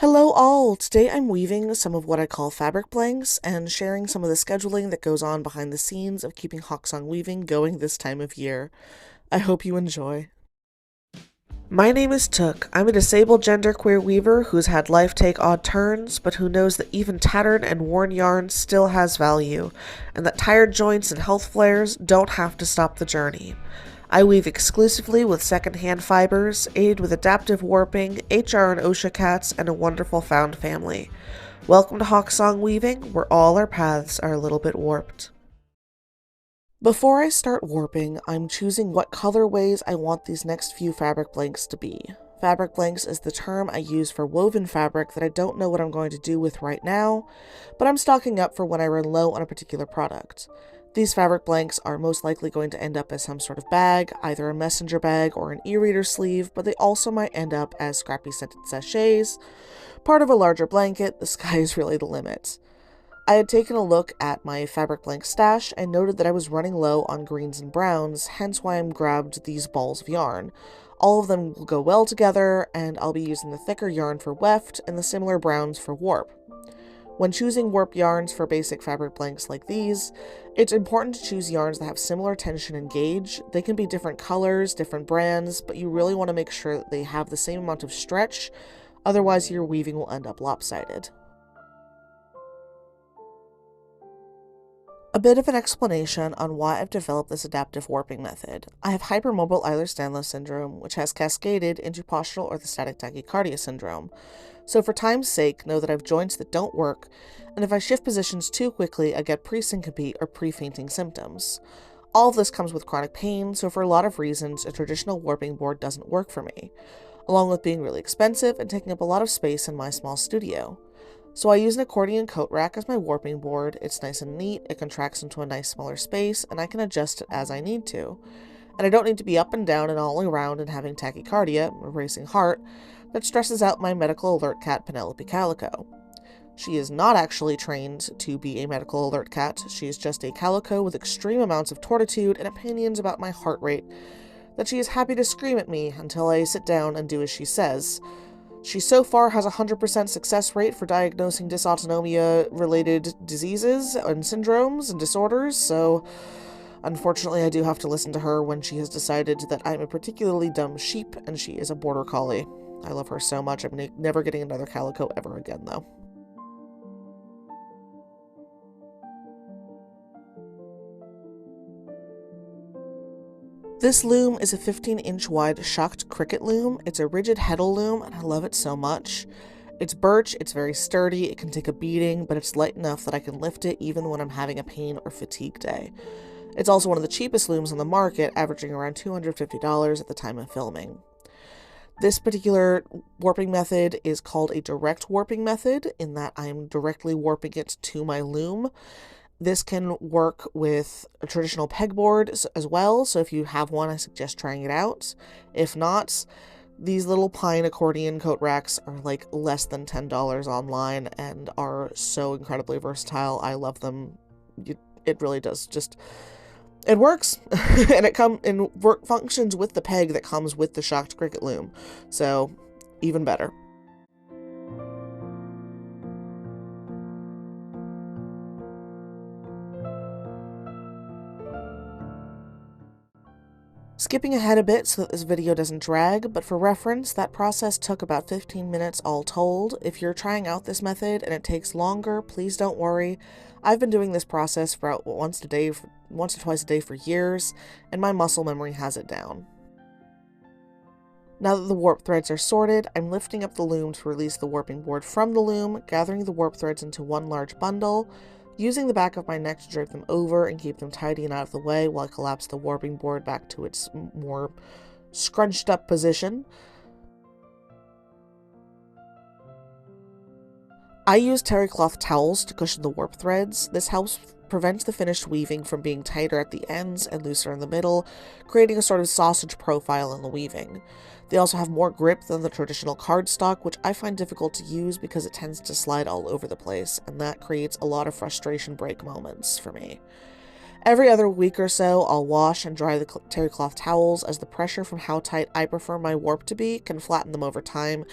Hello all! Today I'm weaving some of what I call fabric blanks and sharing some of the scheduling that goes on behind the scenes of keeping Hawksong Weaving going this time of year. I hope you enjoy. My name is Took. I'm a disabled genderqueer weaver who's had life take odd turns, but who knows that even tattered and worn yarn still has value, and that tired joints and health flares don't have to stop the journey. I weave exclusively with secondhand fibers, aided with adaptive warping, HR and OSHA cats, and a wonderful found family. Welcome to Hawksong Weaving, where all our paths are a little bit warped. Before I start warping, I'm choosing what colorways I want these next few fabric blanks to be. Fabric blanks is the term I use for woven fabric that I don't know what I'm going to do with right now, but I'm stocking up for when I run low on a particular product. These fabric blanks are most likely going to end up as some sort of bag, either a messenger bag or an e-reader sleeve, but they also might end up as scrappy scented sachets, part of a larger blanket. The sky is really the limit. I had taken a look at my fabric blank stash and noted that I was running low on greens and browns, hence why I grabbed these balls of yarn. All of them will go well together, and I'll be using the thicker yarn for weft and the similar browns for warp. When choosing warp yarns for basic fabric blanks like these, it's important to choose yarns that have similar tension and gauge. They can be different colors, different brands, but you really want to make sure that they have the same amount of stretch, otherwise your weaving will end up lopsided. A bit of an explanation on why I've developed this adaptive warping method. I have hypermobile Ehlers-Danlos syndrome, which has cascaded into postural orthostatic tachycardia syndrome. So for time's sake, know that I have joints that don't work, and if I shift positions too quickly, I get pre-syncope or pre-fainting symptoms. All of this comes with chronic pain, so for a lot of reasons, a traditional warping board doesn't work for me, along with being really expensive and taking up a lot of space in my small studio. So I use an accordion coat rack as my warping board. It's nice and neat, it contracts into a nice smaller space, and I can adjust it as I need to. And I don't need to be up and down and all around and having tachycardia, a racing heart, that stresses out my medical alert cat Penelope Calico. She is not actually trained to be a medical alert cat. She is just a calico with extreme amounts of tortitude and opinions about my heart rate that she is happy to scream at me until I sit down and do as she says. She so far has a 100% success rate for diagnosing dysautonomia-related diseases and syndromes and disorders, so unfortunately I do have to listen to her when she has decided that I'm a particularly dumb sheep and she is a border collie. I love her so much. I'm never getting another calico ever again, though. This loom is a 15-inch wide shocked cricket loom. It's a rigid heddle loom, and I love it so much. It's birch, it's very sturdy, it can take a beating, but it's light enough that I can lift it even when I'm having a pain or fatigue day. It's also one of the cheapest looms on the market, averaging around $250 at the time of filming. This particular warping method is called a direct warping method, in that I'm directly warping it to my loom. This can work with a traditional pegboard as well, so if you have one, I suggest trying it out. If not, these little pine accordion coat racks are like less than $10 online and are so incredibly versatile. I love them. It really does it works, and functions with the peg that comes with the shocked cricket loom, so even better. Skipping ahead a bit so that this video doesn't drag, but for reference, that process took about 15 minutes all told. If you're trying out this method and it takes longer, please don't worry. I've been doing this process for about once or twice a day for years, and my muscle memory has it down. Now that the warp threads are sorted, I'm lifting up the loom to release the warping board from the loom, gathering the warp threads into one large bundle, using the back of my neck to drape them over and keep them tidy and out of the way while I collapse the warping board back to its more scrunched up position. I use terry cloth towels to cushion the warp threads. This helps prevent the finished weaving from being tighter at the ends and looser in the middle, creating a sort of sausage profile in the weaving. They also have more grip than the traditional cardstock, which I find difficult to use because it tends to slide all over the place, and that creates a lot of frustration break moments for me. Every other week or so, I'll wash and dry the terry cloth towels, as the pressure from how tight I prefer my warp to be can flatten them over time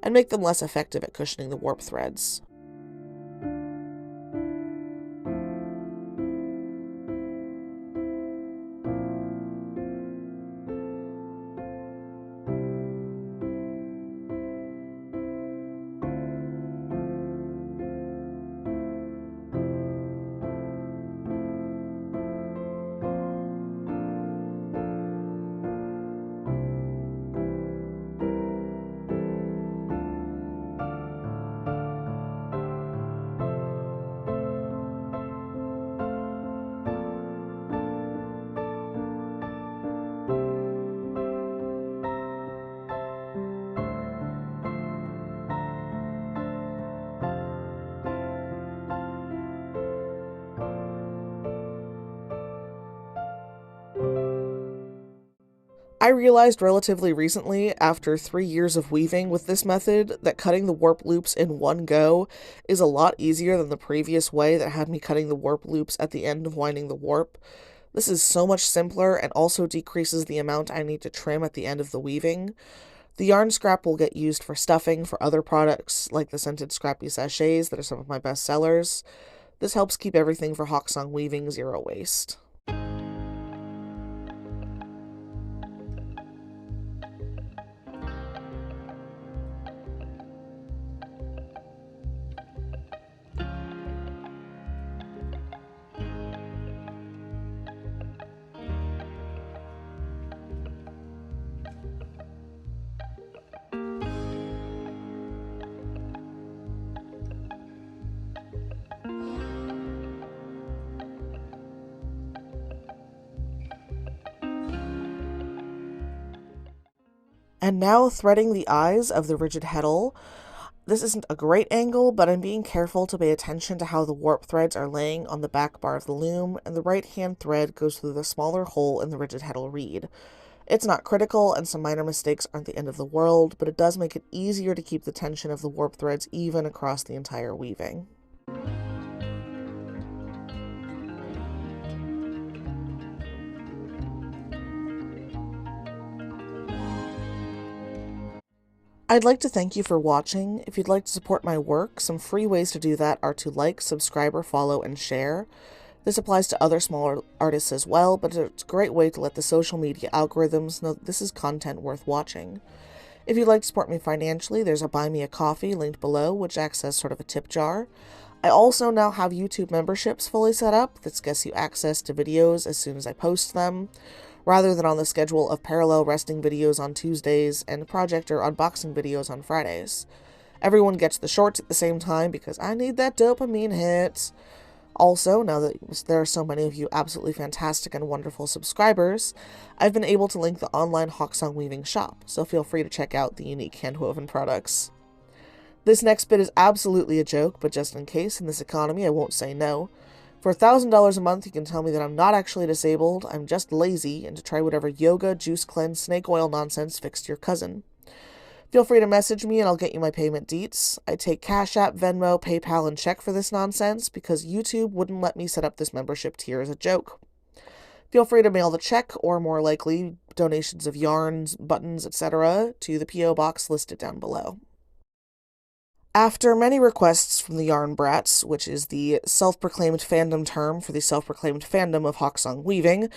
and make them less effective at cushioning the warp threads. I realized relatively recently, after 3 years of weaving with this method, that cutting the warp loops in one go is a lot easier than the previous way that had me cutting the warp loops at the end of winding the warp. This is so much simpler and also decreases the amount I need to trim at the end of the weaving. The yarn scrap will get used for stuffing for other products, like the scented scrappy sachets that are some of my best sellers. This helps keep everything for Hawksong Weaving zero waste. And now threading the eyes of the rigid heddle. This isn't a great angle, but I'm being careful to pay attention to how the warp threads are laying on the back bar of the loom, and the right hand thread goes through the smaller hole in the rigid heddle reed. It's not critical, and some minor mistakes aren't the end of the world, but it does make it easier to keep the tension of the warp threads even across the entire weaving. I'd like to thank you for watching. If you'd like to support my work, some free ways to do that are to like, subscribe, or follow, and share. This applies to other smaller artists as well, but it's a great way to let the social media algorithms know that this is content worth watching. If you'd like to support me financially, there's a Buy Me a Coffee linked below, which acts as sort of a tip jar. I also now have YouTube memberships fully set up. This gets you access to videos as soon as I post them, rather than on the schedule of parallel resting videos on Tuesdays and project or unboxing videos on Fridays. Everyone gets the shorts at the same time because I need that dopamine hit. Also, now that there are so many of you absolutely fantastic and wonderful subscribers, I've been able to link the online Hawksong Weaving shop, so feel free to check out the unique handwoven products. This next bit is absolutely a joke, but just in case, in this economy, I won't say no. For $1,000 a month, you can tell me that I'm not actually disabled, I'm just lazy, and to try whatever yoga, juice cleanse, snake oil nonsense fixed your cousin. Feel free to message me and I'll get you my payment deets. I take Cash App, Venmo, PayPal, and check for this nonsense because YouTube wouldn't let me set up this membership tier as a joke. Feel free to mail the check, or more likely, donations of yarns, buttons, etc. to the P.O Box listed down below. After many requests from the Yarn Brats, which is the self-proclaimed fandom term for the self-proclaimed fandom of Hawksong Weaving,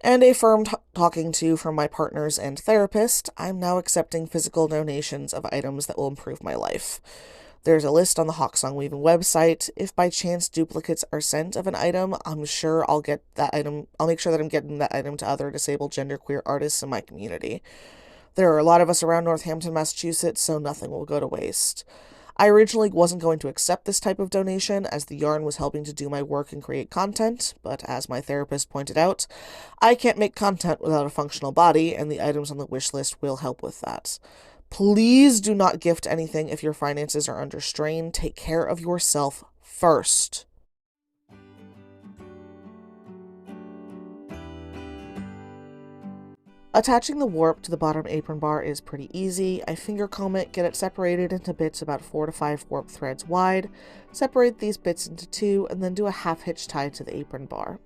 and a firm talking to from my partners and therapist, I'm now accepting physical donations of items that will improve my life. There's a list on the Hawksong Weaving website. If by chance duplicates are sent of an item, I'm sure I'll get that item. I'll make sure that I'm getting that item to other disabled genderqueer artists in my community. There are a lot of us around Northampton, Massachusetts, so nothing will go to waste. I originally wasn't going to accept this type of donation, as the yarn was helping to do my work and create content, but as my therapist pointed out, I can't make content without a functional body, and the items on the wish list will help with that. Please do not gift anything if your finances are under strain. Take care of yourself first. Attaching the warp to the bottom apron bar is pretty easy. I finger comb it, get it separated into bits about 4 to 5 warp threads wide, separate these bits into 2, and then do a half hitch tie to the apron bar.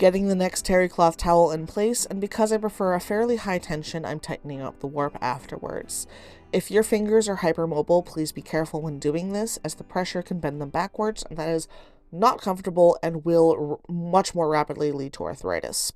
getting the next terry cloth towel in place, and because I prefer a fairly high tension, I'm tightening up the warp afterwards. If your fingers are hypermobile, please be careful when doing this, as the pressure can bend them backwards, and that is not comfortable and will much more rapidly lead to arthritis.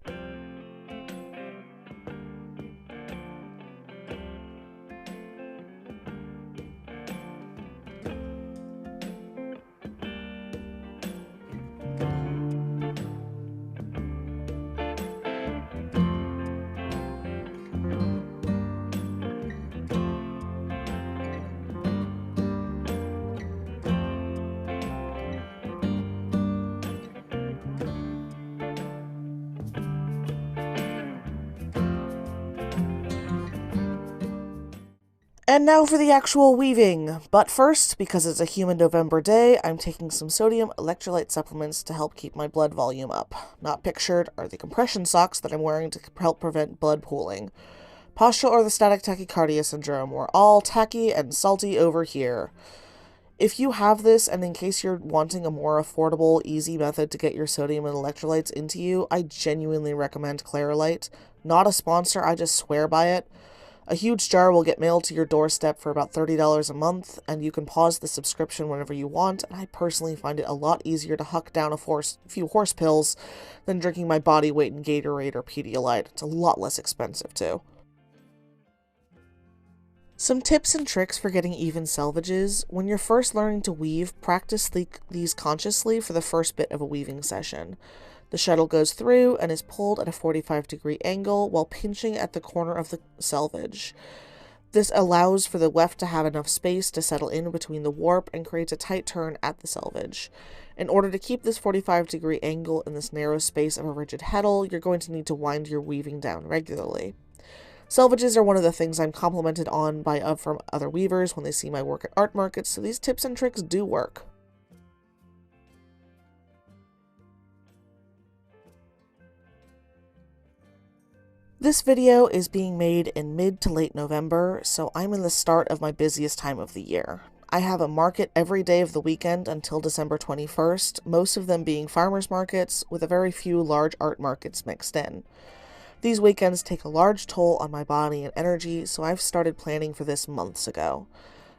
And now for the actual weaving. But first, because it's a humid November day, I'm taking some sodium electrolyte supplements to help keep my blood volume up. Not pictured are the compression socks that I'm wearing to help prevent blood pooling. Postural orthostatic tachycardia syndrome. We're all tacky and salty over here. If you have this, and in case you're wanting a more affordable, easy method to get your sodium and electrolytes into you, I genuinely recommend Clarolite. Not a sponsor, I just swear by it. A huge jar will get mailed to your doorstep for about $30 a month, and you can pause the subscription whenever you want, and I personally find it a lot easier to huck down a few horse pills than drinking my body weight in Gatorade or Pedialyte. It's a lot less expensive, too. Some tips and tricks for getting even selvages. When you're first learning to weave, practice these consciously for the first bit of a weaving session. The shuttle goes through and is pulled at a 45-degree angle while pinching at the corner of the selvage. This allows for the weft to have enough space to settle in between the warp and creates a tight turn at the selvage. In order to keep this 45-degree angle in this narrow space of a rigid heddle, you're going to need to wind your weaving down regularly. Selvages are one of the things I'm complimented on from other weavers when they see my work at art markets, so these tips and tricks do work. This video is being made in mid to late November, so I'm in the start of my busiest time of the year. I have a market every day of the weekend until December 21st, most of them being farmers markets, with a very few large art markets mixed in. These weekends take a large toll on my body and energy, so I've started planning for this months ago.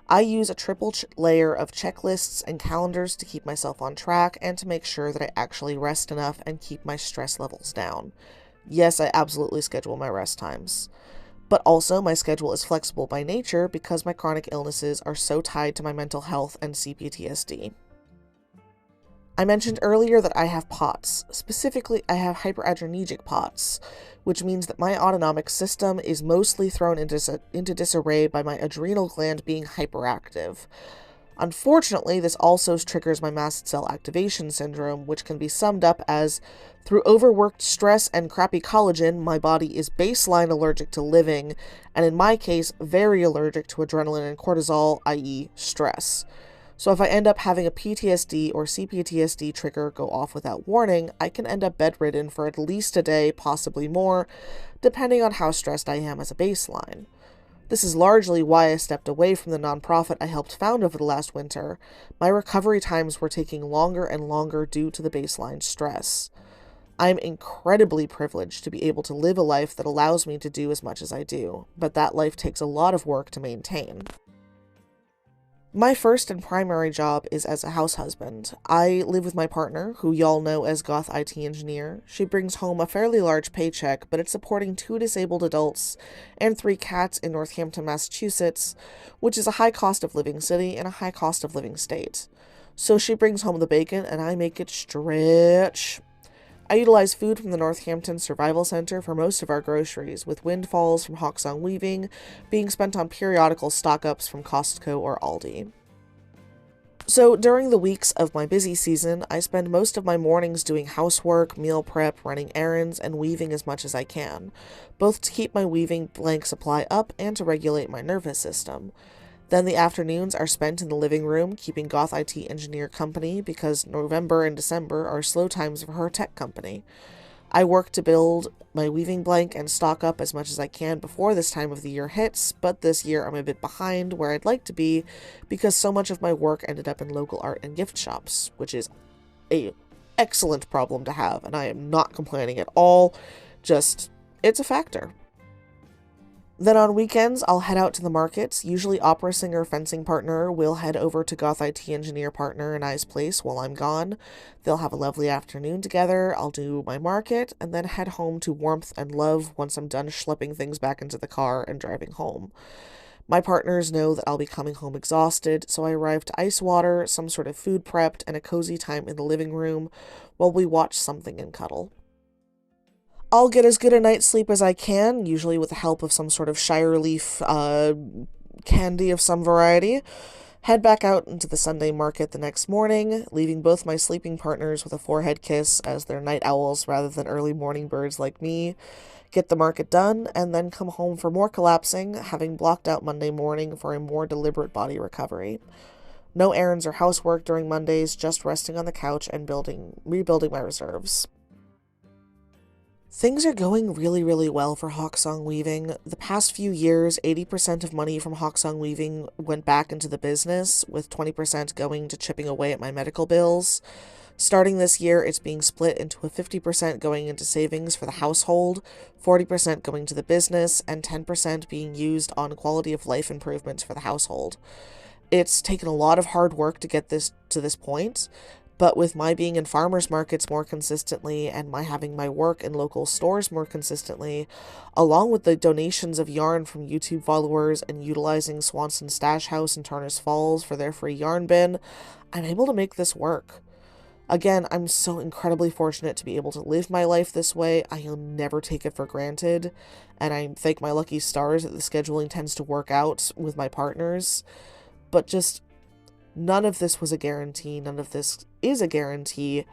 I use a triple layer of checklists and calendars to keep myself on track and to make sure that I actually rest enough and keep my stress levels down. Yes, I absolutely schedule my rest times. But also, my schedule is flexible by nature because my chronic illnesses are so tied to my mental health and CPTSD. I mentioned earlier that I have POTS. Specifically, I have hyperadrenergic POTS, which means that my autonomic system is mostly thrown into disarray by my adrenal gland being hyperactive. Unfortunately, this also triggers my mast cell activation syndrome, which can be summed up as, through overworked stress and crappy collagen, my body is baseline allergic to living, and in my case, very allergic to adrenaline and cortisol, i.e. stress. So if I end up having a PTSD or CPTSD trigger go off without warning, I can end up bedridden for at least a day, possibly more, depending on how stressed I am as a baseline. This is largely why I stepped away from the nonprofit I helped found over the last winter. My recovery times were taking longer and longer due to the baseline stress. I'm incredibly privileged to be able to live a life that allows me to do as much as I do, but that life takes a lot of work to maintain. My first and primary job is as a house husband. I live with my partner, who y'all know as Goth IT Engineer. She brings home a fairly large paycheck, but it's supporting 2 disabled adults and 3 cats in Northampton, Massachusetts, which is a high cost of living city and a high cost of living state. So she brings home the bacon and I make it stretch. I utilize food from the Northampton Survival Center for most of our groceries, with windfalls from Hawksong Weaving being spent on periodical stock-ups from Costco or Aldi. So during the weeks of my busy season, I spend most of my mornings doing housework, meal prep, running errands, and weaving as much as I can, both to keep my weaving blank supply up and to regulate my nervous system. Then the afternoons are spent in the living room keeping Goth IT Engineer company because November and December are slow times for her tech company. I work to build my weaving blank and stock up as much as I can before this time of the year hits, but this year I'm a bit behind where I'd like to be because so much of my work ended up in local art and gift shops, which is a excellent problem to have, and I am not complaining at all. Just, it's a factor. Then on weekends, I'll head out to the markets. Usually opera singer fencing partner will head over to goth IT engineer partner and I's place while I'm gone. They'll have a lovely afternoon together. I'll do my market and then head home to warmth and love once I'm done schlepping things back into the car and driving home. My partners know that I'll be coming home exhausted, so I arrive to ice water, some sort of food prepped, and a cozy time in the living room while we watch something and cuddle. I'll get as good a night's sleep as I can, usually with the help of some sort of Shire Leaf candy of some variety. Head back out into the Sunday market the next morning, leaving both my sleeping partners with a forehead kiss as they're night owls rather than early morning birds like me. Get the market done, and then come home for more collapsing, having blocked out Monday morning for a more deliberate body recovery. No errands or housework during Mondays, just resting on the couch and rebuilding my reserves. Things are going really, really well for Hawksong Weaving. The past few years, 80% of money from Hawksong Weaving went back into the business, with 20% going to chipping away at my medical bills. Starting this year, it's being split into a 50% going into savings for the household, 40% going to the business, and 10% being used on quality of life improvements for the household. It's taken a lot of hard work to get this to this point, but with my being in farmers markets more consistently and my having my work in local stores more consistently, along with the donations of yarn from YouTube followers and utilizing Swanson Stash House in Tarners Falls for their free yarn bin, I'm able to make this work. Again, I'm so incredibly fortunate to be able to live my life this way. I'll never take it for granted, and I thank my lucky stars that the scheduling tends to work out with my partners. But just none of this was a guarantee. None of this is a guarantee,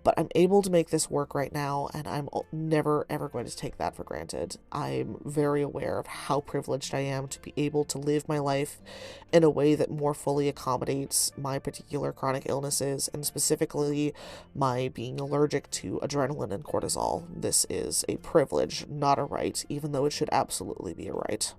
but I'm able to make this work right now, and I'm never, ever going to take that for granted. I'm very aware of how privileged I am to be able to live my life in a way that more fully accommodates my particular chronic illnesses, and specifically my being allergic to adrenaline and cortisol. This is a privilege, not a right, even though it should absolutely be a right.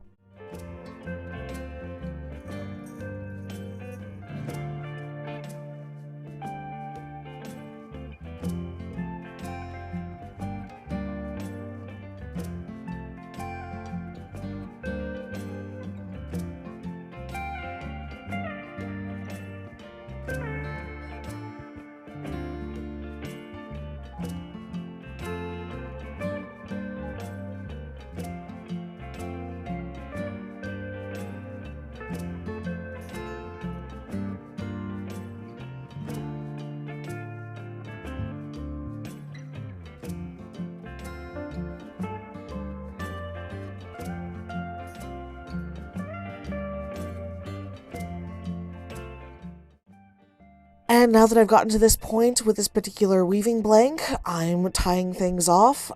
And now that I've gotten to this point with this particular weaving blank, I'm tying things off.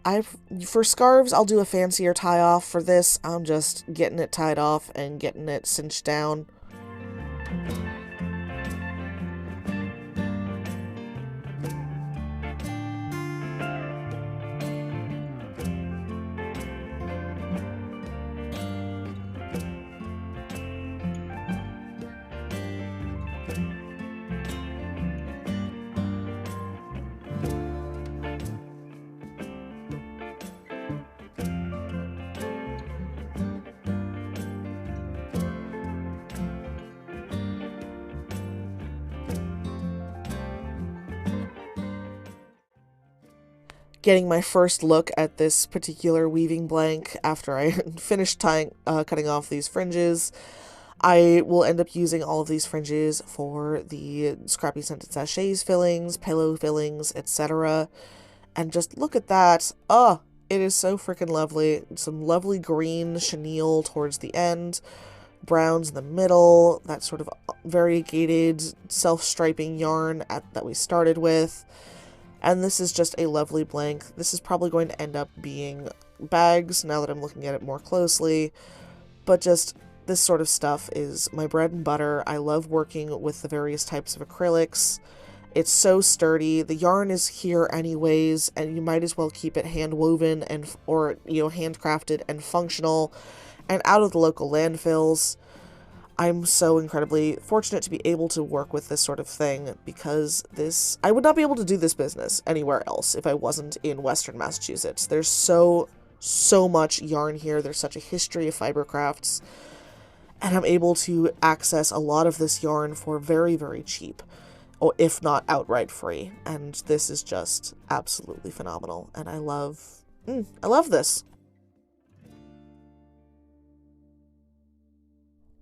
For scarves, I'll do a fancier tie off. For this, I'm just getting it tied off and getting it cinched down. Getting my first look at this particular weaving blank after I finish cutting off these fringes. I will end up using all of these fringes for the scrappy scented sachets fillings, pillow fillings, etc. And just look at that. Oh, it is so freaking lovely. Some lovely green chenille towards the end, browns in the middle, that sort of variegated self-striping yarn that we started with. And this is just a lovely blank. This is probably going to end up being bags now that I'm looking at it more closely. But just this sort of stuff is my bread and butter. I love working with the various types of acrylics. It's so sturdy. The yarn is here anyways, and you might as well keep it hand woven or handcrafted and functional and out of the local landfills. I'm so incredibly fortunate to be able to work with this sort of thing, because I would not be able to do this business anywhere else if I wasn't in Western Massachusetts. There's so much yarn here. There's such a history of fiber crafts, and I'm able to access a lot of this yarn for very, very cheap, or if not outright free. And this is just absolutely phenomenal, and I love this.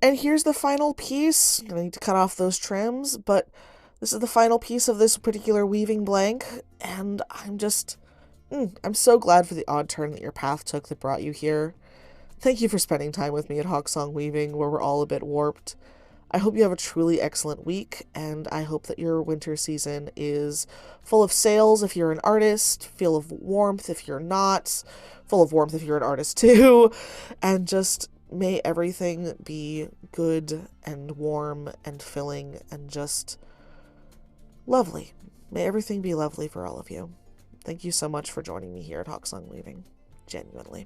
And here's the final piece. I need to cut off those trims, but this is the final piece of this particular weaving blank, and I'm so glad for the odd turn that your path took that brought you here. Thank you for spending time with me at Hawksong Weaving, where we're all a bit warped. I hope you have a truly excellent week, and I hope that your winter season is full of sales if you're an artist, full of warmth if you're not, full of warmth if you're an artist too, and just may everything be good and warm and filling and just lovely. May everything be lovely for all of you. Thank you so much for joining me here at Hawksong Weaving. Genuinely.